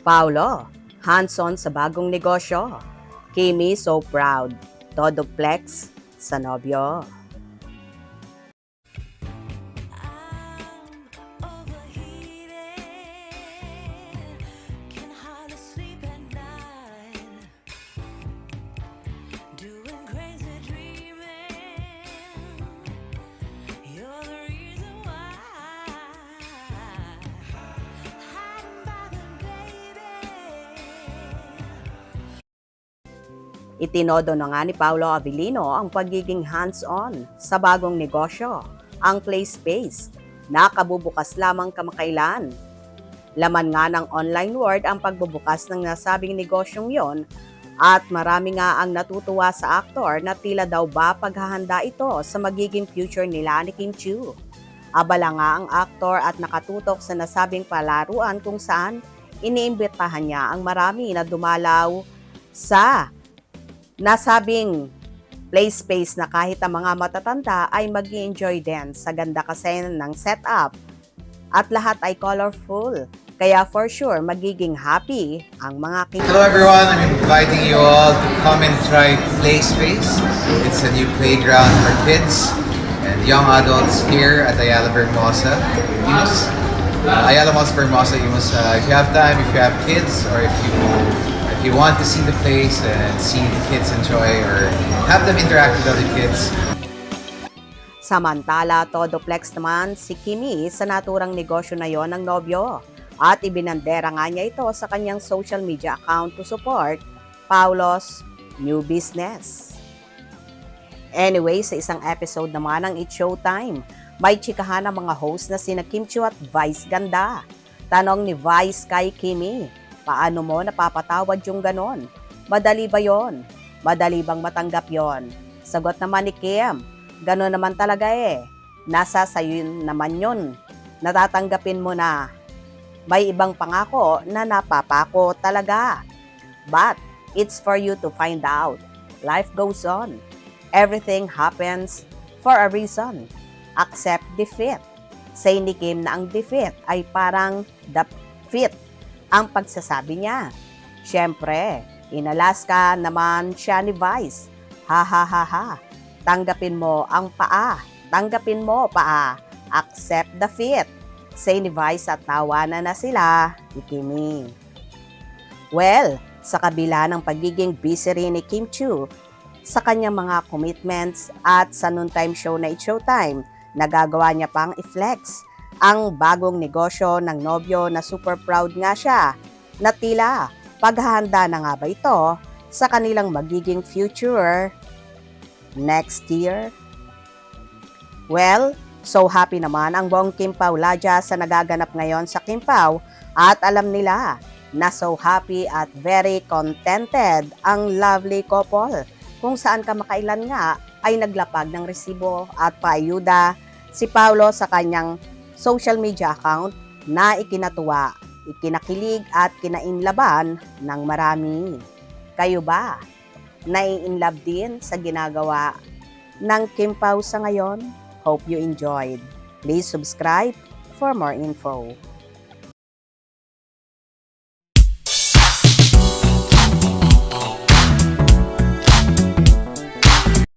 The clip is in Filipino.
Paulo, hands-on sa bagong negosyo. Kimi, so proud. Todo flex sa nobyo. Itinodo na nga ni Paulo Avellino ang pagiging hands-on sa bagong negosyo, ang Play Space, na kabubukas lamang kamakailan. Laman nga ng online world ang pagbubukas ng nasabing negosyong yon at marami nga ang natutuwa sa aktor na tila daw ba paghahanda ito sa magiging future nila ni Kim Chiu. Abala nga ang aktor at nakatutok sa nasabing palaruan kung saan iniimbitahan niya ang marami na dumalaw sa nasabing play space na kahit ang mga matatanda ay mag-enjoy din sa ganda kasi ng setup at lahat ay colorful. Kaya for sure, magiging happy ang mga Hello everyone, I'm inviting you all to come and try Play Space. It's a new playground for kids and young adults here at Ayala Vermosa. Ayala Malls Vermosa, if you have time, if you have kids, or if you want to see the place and see the kids enjoy or have them interact with other kids. Samantala, todo flex naman si Kimi sa naturang negosyo na yon ng nobyo at ibinandera nga niya ito sa kanyang social media account to support Paulo's new business. Anyway, sa isang episode naman ng It's Showtime, may chikahan ng mga host na sina Kim Chiu at Vice Ganda. Tanong ni Vice kay Kimi, paano mo napapatawad yung ganon? Madali ba yon? Madali bang matanggap yon? Sagot naman ni Kim, ganon naman talaga eh. Nasa sayo naman yun. Natatanggapin mo na. May ibang pangako na napapako talaga. But it's for you to find out. Life goes on. Everything happens for a reason. Accept defeat. Say ni Kim na ang defeat ay parang defeat ang pagsasabi niya. Siyempre, inalaska naman siya ni Vice. Ha ha ha ha. Tanggapin mo ang paa. Tanggapin mo paa. Accept the fit. Say ni Vice at tawanan na sila ni Kimi. Well, sa kabila ng pagiging busy rin ni Kim Chiu sa kanyang mga commitments at sa noontime show na It's Showtime, nagagawa niya pang i-flex ang bagong negosyo ng nobyo na super proud nga siya na tila paghahanda na nga ba ito sa kanilang magiging future next year? Well, so happy naman ang buong Kim Pao Ladya sa nagaganap ngayon sa Kim Pao at alam nila na so happy at very contented ang lovely couple kung saan kamakailan nga ay naglapag ng resibo at paayuda si Paulo sa kanyang social media account na ikinatuwa, ikinakilig at kinainlaban ng marami. Kayo ba? Nai-inlove din sa ginagawa ng Kim Pao sa ngayon? Hope you enjoyed. Please subscribe for more info.